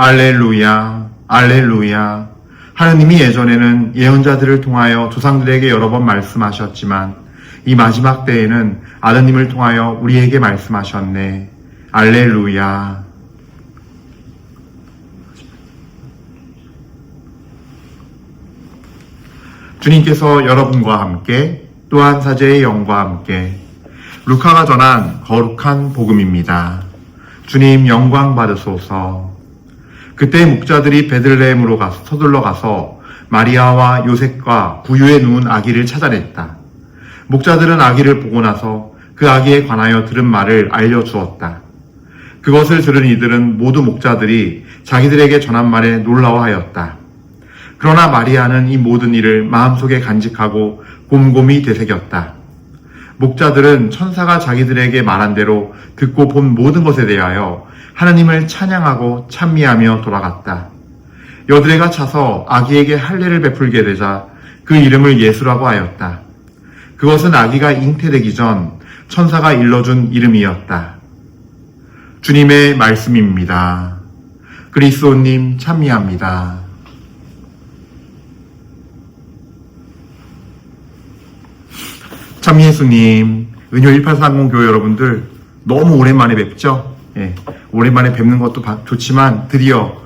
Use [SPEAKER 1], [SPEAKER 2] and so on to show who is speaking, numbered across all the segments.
[SPEAKER 1] 알렐루야, 알렐루야. 하느님이 예전에는 예언자들을 통하여 조상들에게 여러 번 말씀하셨지만 이 마지막 때에는 아드님을 통하여 우리에게 말씀하셨네. 알렐루야. 주님께서 여러분과 함께 또한 사제의 영과 함께 루카가 전한 거룩한 복음입니다. 주님 영광 받으소서. 그때 목자들이 베들레헴으로 서둘러 가서 마리아와 요셉과 구유에 누운 아기를 찾아냈다. 목자들은 아기를 보고 나서 그 아기에 관하여 들은 말을 알려주었다. 그것을 들은 이들은 모두 목자들이 자기들에게 전한 말에 놀라워하였다. 그러나 마리아는 이 모든 일을 마음속에 간직하고 곰곰이 되새겼다. 목자들은 천사가 자기들에게 말한 대로 듣고 본 모든 것에 대하여 하나님을 찬양하고 찬미하며 돌아갔다. 여드레가 차서 아기에게 할례를 베풀게 되자 그 이름을 예수라고 하였다. 그것은 아기가 잉태되기 전 천사가 일러준 이름이었다. 주님의 말씀입니다. 그리스도님 찬미합니다. 참 예수님, 은효 1830 교회 여러분들 너무 오랜만에 뵙죠? 예, 오랜만에 뵙는 것도 좋지만 드디어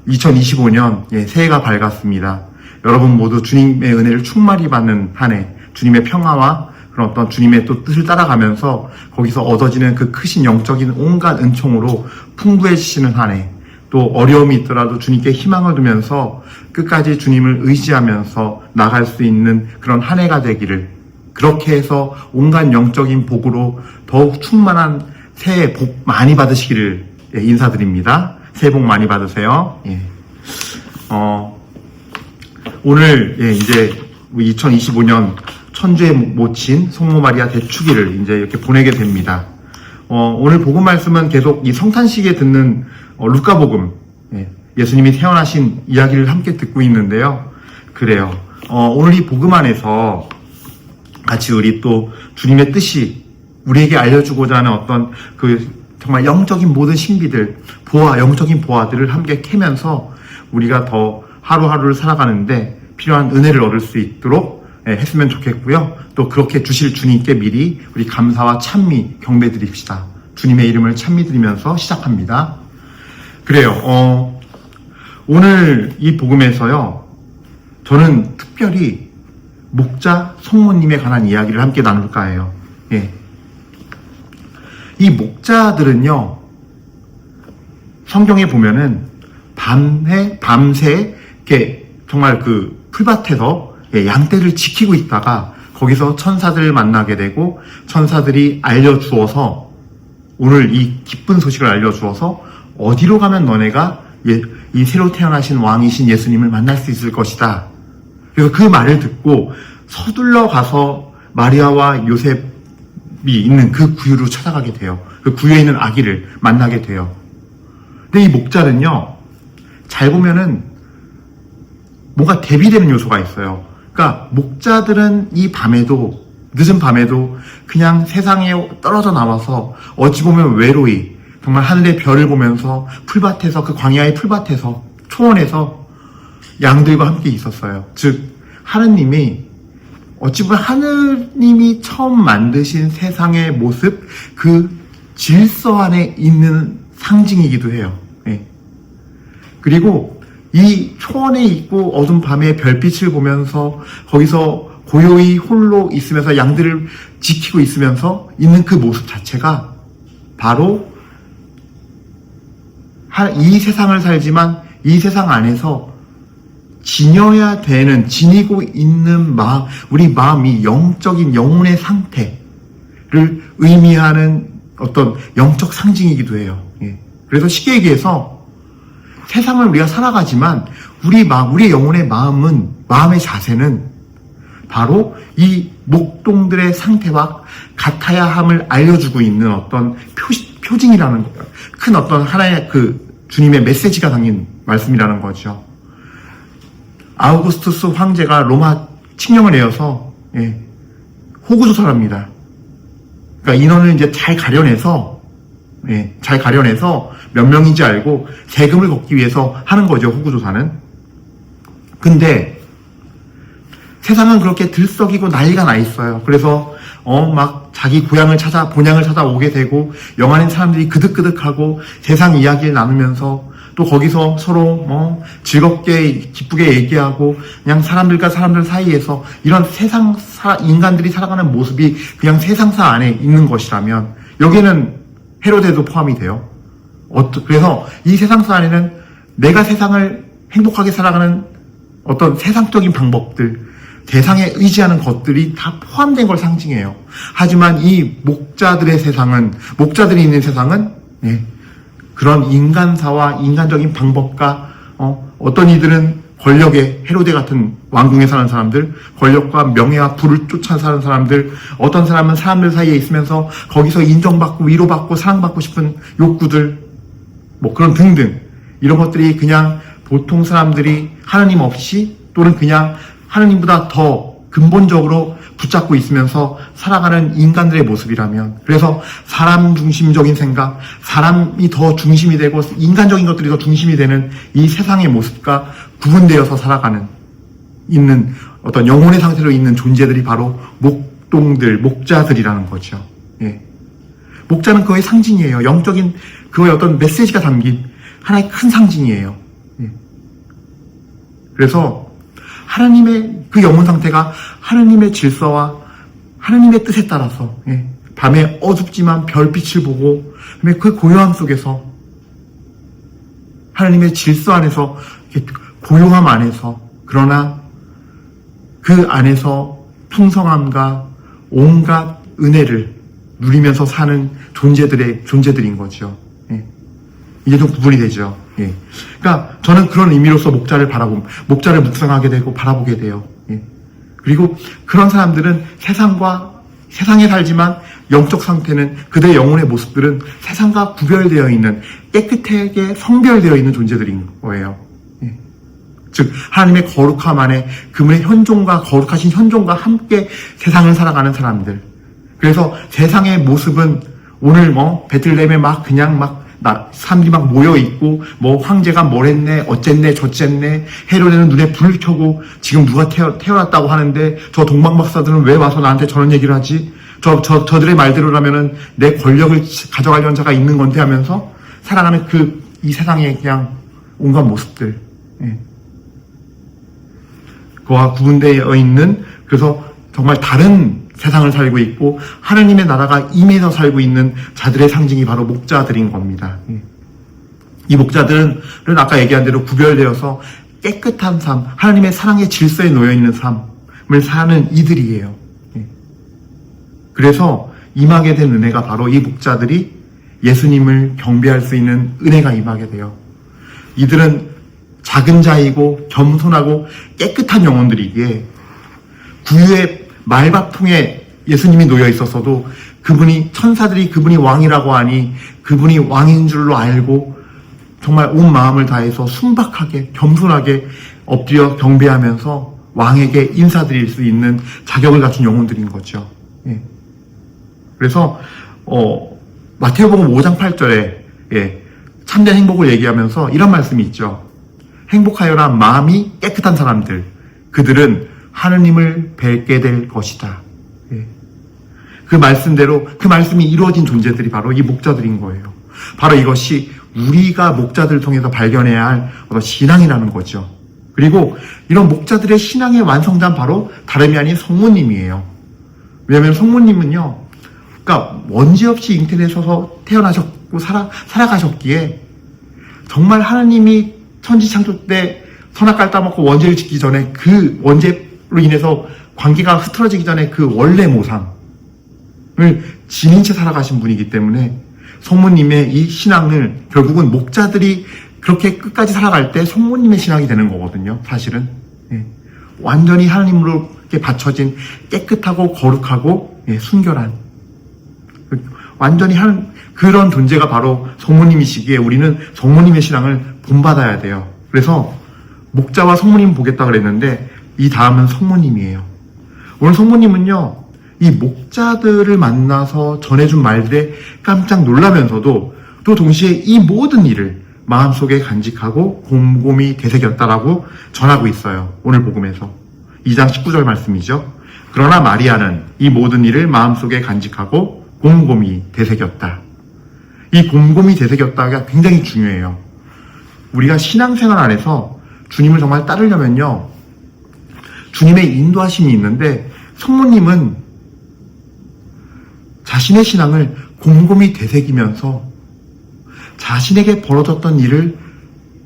[SPEAKER 1] 2025년 새해가 밝았습니다. 여러분 모두 주님의 은혜를 충만히 받는 한 해, 주님의 평화와 그런 어떤 주님의 또 뜻을 따라가면서 거기서 얻어지는 그 크신 영적인 온갖 은총으로 풍부해지시는 한 해, 또 어려움이 있더라도 주님께 희망을 두면서 끝까지 주님을 의지하면서 나갈 수 있는 그런 한 해가 되기를, 그렇게 해서 온갖 영적인 복으로 더욱 충만한 새해 복 많이 받으시기를 인사드립니다. 새해 복 많이 받으세요. 예. 오늘 이제 2025년 천주의 모친 성모 마리아 대축일을 이제 이렇게 보내게 됩니다. 오늘 복음 말씀은 계속 이 성탄식에 듣는 루카복음, 예수님이 태어나신 이야기를 함께 듣고 있는데요. 그래요. 오늘 이 복음 안에서 같이 우리 또 주님의 뜻이 우리에게 알려주고자 하는 어떤 그 정말 영적인 모든 신비들, 영적인 보화들을 함께 캐면서 우리가 더 하루하루를 살아가는데 필요한 은혜를 얻을 수 있도록 했으면 좋겠고요. 또 그렇게 주실 주님께 미리 우리 감사와 찬미 경배 드립시다. 주님의 이름을 찬미 드리면서 시작합니다. 그래요. 오늘 이 복음에서요, 저는 특별히 목자 성모님에 관한 이야기를 함께 나눌까 해요. 예. 이 목자들은요, 성경에 보면은 밤새 이렇게 정말 그 풀밭에서 양떼를 지키고 있다가 거기서 천사들을 만나게 되고 천사들이 알려주어서, 오늘 이 기쁜 소식을 알려주어서 어디로 가면 너네가 이 새로 태어나신 왕이신 예수님을 만날 수 있을 것이다. 그래서 그 말을 듣고 서둘러 가서 마리아와 요셉이 있는 그 구유로 찾아가게 돼요. 그 구유에 있는 아기를 만나게 돼요. 근데 이 목자는요, 잘 보면은 뭔가 대비되는 요소가 있어요. 그러니까 목자들은 이 밤에도, 늦은 밤에도 그냥 세상에 떨어져 나와서 어찌 보면 외로이 정말 하늘의 별을 보면서 풀밭에서, 그 광야의 풀밭에서, 초원에서 양들과 함께 있었어요. 즉 하느님이, 어찌 보면 하느님이 처음 만드신 세상의 모습, 그 질서 안에 있는 상징이기도 해요. 예. 그리고 이 초원에 있고 어두운 밤에 별빛을 보면서 거기서 고요히 홀로 있으면서 양들을 지키고 있으면서 있는 그 모습 자체가 바로 이 세상을 살지만 이 세상 안에서 지녀야 되는, 지니고 있는 우리 마음이 영적인 영혼의 상태를 의미하는 어떤 영적 상징이기도 해요. 예. 그래서 쉽게 얘기해서 세상을 우리가 살아가지만 우리의 영혼의 마음의 자세는 바로 이 목동들의 상태와 같아야 함을 알려주고 있는 어떤 표징이라는 거예요. 큰 어떤 하나의 그 주님의 메시지가 담긴 말씀이라는 거죠. 아우구스투스 황제가 로마 칙령을 내어서 호구조사를 합니다. 그러니까 인원을 이제 잘 가려내서 잘 가려내서 몇 명인지 알고 세금을 걷기 위해서 하는 거죠, 호구조사는. 근데 세상은 그렇게 들썩이고 난리가 나 있어요. 그래서 막 자기 본향을 찾아 오게 되고 영화는 사람들이 그득그득하고 세상 이야기를 나누면서 또 거기서 서로 즐겁게 기쁘게 얘기하고 그냥 사람들과 사람들 사이에서 이런 인간들이 살아가는 모습이 그냥 세상사 안에 있는 것이라면 여기에는 헤로데도 포함이 돼요. 그래서 이 세상사 안에는 내가 세상을 행복하게 살아가는 어떤 세상적인 방법들, 세상에 의지하는 것들이 다 포함된 걸 상징해요. 하지만 이 목자들이 있는 세상은 그런 인간사와 인간적인 방법과 어떤 이들은 권력의 헤로데 같은 왕궁에 사는 사람들, 권력과 명예와 부를 쫓아 사는 사람들, 어떤 사람은 사람들 사이에 있으면서 거기서 인정받고 위로받고 사랑받고 싶은 욕구들, 그런 등등 이런 것들이 그냥 보통 사람들이 하느님 없이 또는 그냥 하느님보다 더 근본적으로 붙잡고 있으면서 살아가는 인간들의 모습이라면, 그래서 사람 중심적인 생각, 사람이 더 중심이 되고 인간적인 것들이 더 중심이 되는 이 세상의 모습과 구분되어서 있는 어떤 영혼의 상태로 있는 존재들이 바로 목자들이라는 거죠. 목자는 그의 상징이에요. 영적인 그의 어떤 메시지가 담긴 하나의 큰 상징이에요. 그래서 하나님의 그 영혼 상태가 하나님의 질서와 하나님의 뜻에 따라서 밤에 어둡지만 별빛을 보고 그 고요함 속에서 하나님의 질서 안에서 고요함 안에서 그러나 그 안에서 풍성함과 온갖 은혜를 누리면서 사는 존재들인 거죠. 이게 좀 구분이 되죠. 그러니까 저는 그런 의미로서 목자를 묵상하게 되고 바라보게 돼요. 그리고 그런 사람들은 세상에 살지만 영적 상태는 그들의 영혼의 모습들은 세상과 구별되어 있는 깨끗하게 성별되어 있는 존재들인 거예요. 즉 하나님의 거룩함 안에 그분의 거룩하신 현존과 함께 세상을 살아가는 사람들. 그래서 세상의 모습은 오늘 베들레헴에 사람들이 막 모여있고, 황제가 뭘 했네, 어쨌네, 저쨌네, 헤로데는 눈에 불을 켜고, 지금 누가 태어났다고 하는데, 저 동방박사들은 왜 와서 나한테 저런 얘기를 하지? 저들의 말대로라면은 내 권력을 가져가려는 자가 있는 건데 하면서 살아가는 이 세상의 그냥 온갖 모습들. 그와 구분되어 있는, 그래서 정말 다른 세상을 살고 있고 하나님의 나라가 임해서 살고 있는 자들의 상징이 바로 목자들인 겁니다. 이 목자들은 아까 얘기한 대로 구별되어서 깨끗한 삶, 하나님의 사랑의 질서에 놓여있는 삶을 사는 이들이에요. 그래서 임하게 된 은혜가 바로 이 목자들이 예수님을 경배할 수 있는 은혜가 임하게 돼요. 이들은 작은 자이고 겸손하고 깨끗한 영혼들이기에 구유의 말바풍에 예수님이 놓여 있었어도 천사들이 그분이 왕이라고 하니 그분이 왕인 줄로 알고 정말 온 마음을 다해서 순박하게 겸손하게 엎드려 경배하면서 왕에게 인사드릴 수 있는 자격을 갖춘 영혼들인 거죠. 그래서 마태복음 5장 8절에 참된 행복을 얘기하면서 이런 말씀이 있죠. 행복하여라 마음이 깨끗한 사람들, 그들은 하느님을 뵙게 될 것이다. 그 말씀대로 그 말씀이 이루어진 존재들이 바로 이 목자들인 거예요. 바로 이것이 우리가 목자들을 통해서 발견해야 할 어떤 신앙이라는 거죠. 그리고 이런 목자들의 신앙의 완성자는 바로 다름이 아닌 성모님이에요. 왜냐하면 성모님은요, 그러니까 먼지 없이 잉태에 서서 태어나셨고 살아가셨기에 정말 하나님이 천지 창조 때 선악과를 따먹고 원죄를 짓기 전에 그 원죄로 인해서 관계가 흐트러지기 전에 그 원래 모상을 지닌 채 살아가신 분이기 때문에 성모님의 이 신앙을 결국은 목자들이 그렇게 끝까지 살아갈 때 성모님의 신앙이 되는 거거든요. 사실은 완전히 하나님으로 이렇게 받쳐진 깨끗하고 거룩하고 순결한 완전히 그런 존재가 바로 성모님이시기에 우리는 성모님의 신앙을 본받아야 돼요. 그래서 목자와 성모님 보겠다 그랬는데 이 다음은 성모님이에요. 오늘 성모님은요, 이 목자들을 만나서 전해준 말들에 깜짝 놀라면서도 또 동시에 이 모든 일을 마음속에 간직하고 곰곰이 되새겼다라고 전하고 있어요. 오늘 복음에서 2장 19절 말씀이죠. 그러나 마리아는 이 모든 일을 마음속에 간직하고 곰곰이 되새겼다. 이 곰곰이 되새겼다가 굉장히 중요해요. 우리가 신앙생활 안에서 주님을 정말 따르려면요, 주님의 인도하심이 있는데 성모님은 자신의 신앙을 곰곰이 되새기면서 자신에게 벌어졌던 일을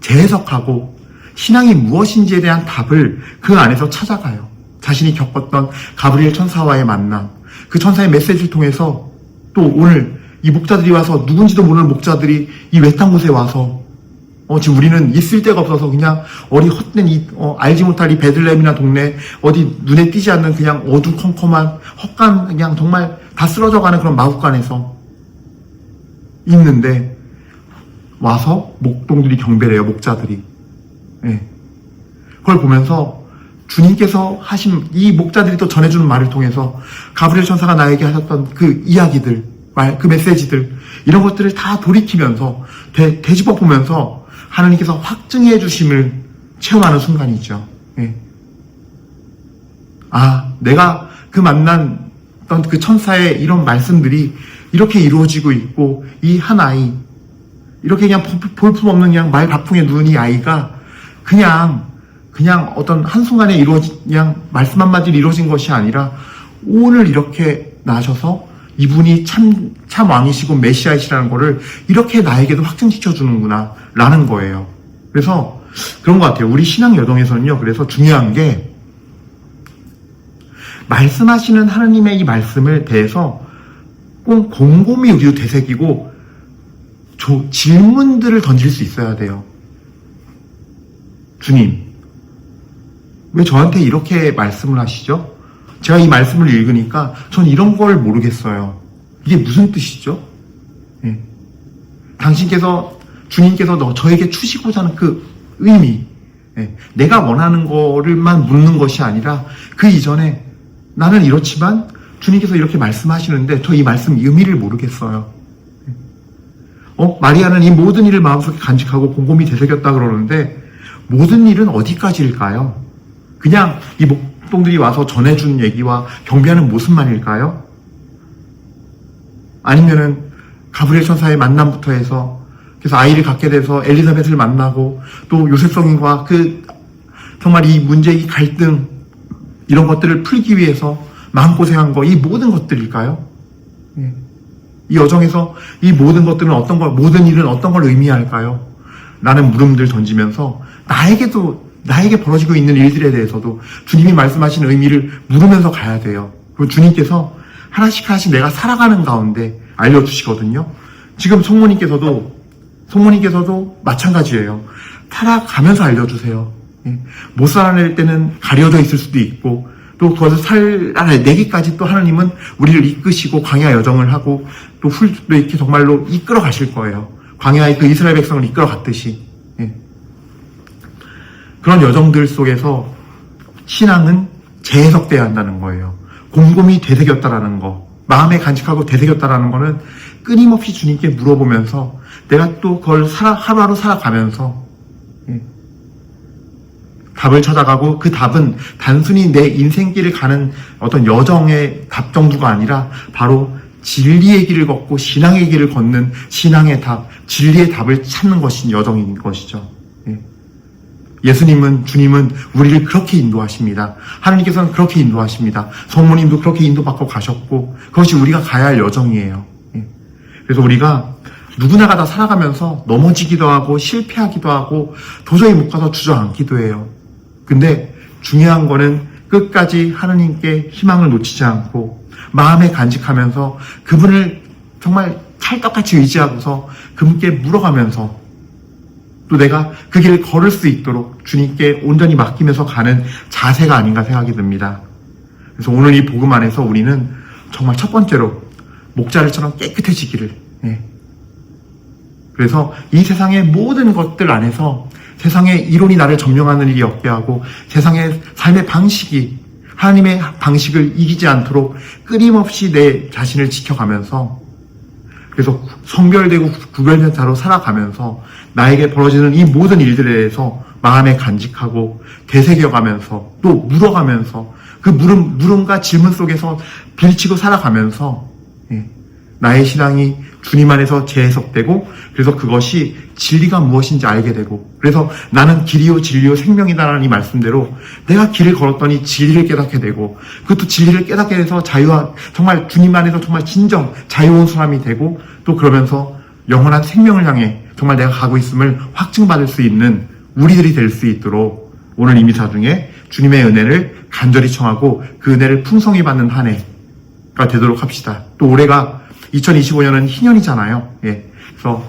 [SPEAKER 1] 재해석하고 신앙이 무엇인지에 대한 답을 그 안에서 찾아가요. 자신이 겪었던 가브리엘 천사와의 만남, 그 천사의 메시지를 통해서 또 오늘 이 목자들이 와서 누군지도 모르는 목자들이 이 외딴 곳에 와서 지금 우리는 있을 데가 없어서 그냥 헛된 알지 못할 이 베들레헴이나 동네 어디 눈에 띄지 않는 그냥 어두컴컴한 헛간 그냥 정말 다 쓰러져가는 그런 마구간에서 있는데 와서 목동들이 경배를 해요. 목자들이. 예. 그걸 보면서 주님께서 하신 이 목자들이 또 전해주는 말을 통해서 가브리엘 천사가 나에게 하셨던 그 이야기들, 그 메시지들 이런 것들을 다 돌이키면서 되짚어 보면서 하나님께서 확증해 주심을 체험하는 순간이죠. 예. 내가 그 만났던 그 천사의 이런 말씀들이 이렇게 이루어지고 있고 이 한 아이 이렇게 그냥 볼품없는 그냥 말바풍에 누운 이 아이가 그냥 어떤 한순간에 그냥 말씀 한마디로 이루어진 것이 아니라 오늘 이렇게 나셔서 이분이 참 왕이시고 메시아이시라는 거를 이렇게 나에게도 확증시켜 주는구나 라는 거예요. 그래서 그런 것 같아요. 우리 신앙 여정에서는요, 그래서 중요한 게 말씀하시는 하나님의 이 말씀을 대해서 꼭 곰곰이 우리도 되새기고 질문들을 던질 수 있어야 돼요. 주님, 왜 저한테 이렇게 말씀을 하시죠? 제가 이 말씀을 읽으니까 전 이런 걸 모르겠어요. 이게 무슨 뜻이죠? 예. 주님께서 저에게 주시고자 하는 그 의미, 예. 내가 원하는 거를만 묻는 것이 아니라 그 이전에 나는 이렇지만 주님께서 이렇게 말씀하시는데 저 이 말씀 의미를 모르겠어요. 마리아는 이 모든 일을 마음속에 간직하고 곰곰이 되새겼다 그러는데 모든 일은 어디까지일까요? 그냥 이 목동들이 와서 전해준 얘기와 경배하는 모습만일까요? 아니면은 가브리엘 천사의 만남부터 해서 그래서 아이를 갖게 돼서 엘리사벳을 만나고 또 요셉 성인과 정말 이 문제, 이 갈등 이런 것들을 풀기 위해서 마음고생한 거, 이 모든 것들일까요? 예. 이 여정에서 이 모든 것들은 모든 일은 어떤 걸 의미할까요? 라는 물음들 던지면서 나에게 벌어지고 있는 일들에 대해서도 주님이 말씀하신 의미를 물으면서 가야 돼요. 그리고 주님께서 하나씩 내가 살아가는 가운데 알려주시거든요. 지금 성모님께서도 마찬가지예요. 살아가면서 알려주세요. 예. 못 살아낼 때는 가려져 있을 수도 있고 또 그것을 살아내기까지 또 하나님은 우리를 이끄시고 광야 여정을 하고 또 이렇게 정말로 이끌어 가실 거예요. 광야의 그 이스라엘 백성을 이끌어 갔듯이. 예. 그런 여정들 속에서 신앙은 재해석돼야 한다는 거예요. 곰곰이 되새겼다라는 거, 마음에 간직하고 되새겼다라는 거는 끊임없이 주님께 물어보면서 내가 또 그걸 하루하루 살아가면서 답을 찾아가고 그 답은 단순히 내 인생길을 가는 어떤 여정의 답 정도가 아니라 바로 진리의 길을 걷고 신앙의 길을 걷는 신앙의 답, 진리의 답을 찾는 것이 여정인 것이죠. 주님은 우리를 그렇게 인도하십니다. 하나님께서는 그렇게 인도하십니다. 성모님도 그렇게 인도받고 가셨고 그것이 우리가 가야 할 여정이에요. 그래서 우리가 누구나가 다 살아가면서 넘어지기도 하고 실패하기도 하고 도저히 못 가서 주저앉기도 해요. 근데 중요한 거는 끝까지 하나님께 희망을 놓치지 않고 마음에 간직하면서 그분을 정말 찰떡같이 의지하고서 그분께 물어가면서 또 내가 그 길을 걸을 수 있도록 주님께 온전히 맡기면서 가는 자세가 아닌가 생각이 듭니다. 그래서 오늘 이 복음 안에서 우리는 정말 첫 번째로 목자들처럼 깨끗해지기를, 그래서 이 세상의 모든 것들 안에서 세상의 이론이 나를 점령하는 일이 없게 하고 세상의 삶의 방식이 하나님의 방식을 이기지 않도록 끊임없이 내 자신을 지켜가면서 그래서 성별되고 구별된 자로 살아가면서 나에게 벌어지는 이 모든 일들에 대해서 마음에 간직하고 되새겨가면서 또 물어가면서 그 물음과 질문 속에서 부딪히고 살아가면서 나의 신앙이 주님 안에서 재해석되고 그래서 그것이 진리가 무엇인지 알게 되고 그래서 나는 길이요 진리요 생명이다라는 이 말씀대로 내가 길을 걸었더니 진리를 깨닫게 되고 그것도 진리를 깨닫게 돼서 자유와 정말 주님 안에서 정말 진정 자유로운 사람이 되고 또 그러면서 영원한 생명을 향해 정말 내가 가고 있음을 확증받을 수 있는 우리들이 될 수 있도록 오늘 이 미사 중에 주님의 은혜를 간절히 청하고 그 은혜를 풍성히 받는 한 해가 되도록 합시다. 또 올해가 2025년은 희년이잖아요. 그래서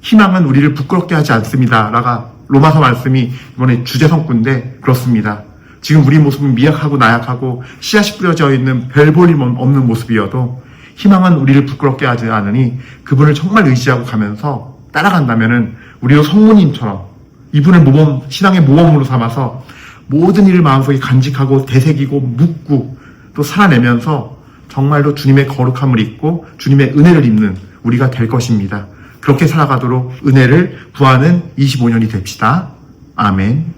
[SPEAKER 1] 희망은 우리를 부끄럽게 하지 않습니다. 라가 로마서 말씀이 이번에 주제 성구인데 그렇습니다. 지금 우리 모습은 미약하고 나약하고 씨앗이 뿌려져 있는 별 볼일 없는 모습이어도 희망은 우리를 부끄럽게 하지 않으니 그분을 정말 의지하고 가면서 따라간다면은 우리도 성모님처럼 이분을 신앙의 모범으로 삼아서 모든 일을 마음속에 간직하고 되새기고 묻고 또 살아내면서 정말로 주님의 거룩함을 입고 주님의 은혜를 입는 우리가 될 것입니다. 그렇게 살아가도록 은혜를 구하는 25년이 됩시다. 아멘.